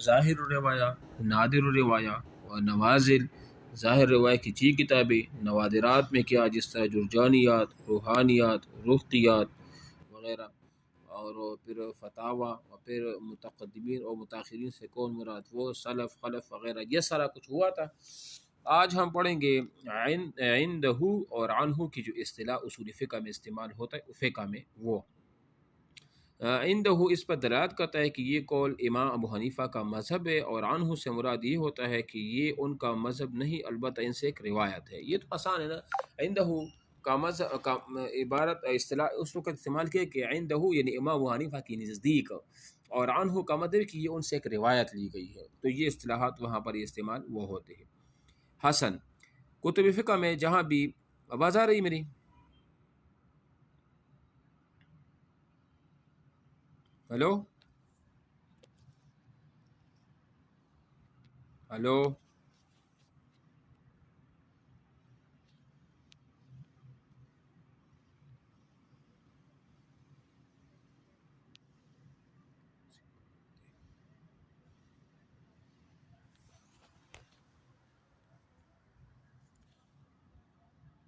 ظاہر الرواية نادر الرواية ونوازل. ظاہر روایت کی 6 کتابیں، نوادرات میں کیا جس طرح جرجانیات، روحانیات، رختیات وغیرہ، اور پھر فتاوی، اور پھر متقدمین اور متاخرین سے کون مراد، وہ سلف خلف وغیرہ، یہ سارا کچھ ہوا تھا. آج ہم پڑھیں گے عندہ اور عنہ کی جو اصطلاح اصول فقہ میں استعمال ہوتا ہے فقہ میں، وہ عندہ اس پر دلالت کرتا ہے کہ یہ قول امام ابو حنیفہ کا مذہب ہے، اور عنہ سے مراد یہ ہوتا ہے کہ یہ ان کا مذہب نہیں، البتہ ان سے ایک روایت ہے. یہ تو آسان ہے نا. عندہ کا مذہب کا عبارت اصطلاح اس وقت استعمال کیا کہ عندہ یعنی امام ابو حنیفہ کی نزدیک، اور عنہ کا مطلب کہ یہ ان سے ایک روایت لی گئی ہے. تو یہ اصطلاحات وہاں پر یہ استعمال وہ ہوتے ہیں. حسن کتب فقہ میں جہاں بھی آواز آ رہی میری؟ Hello hello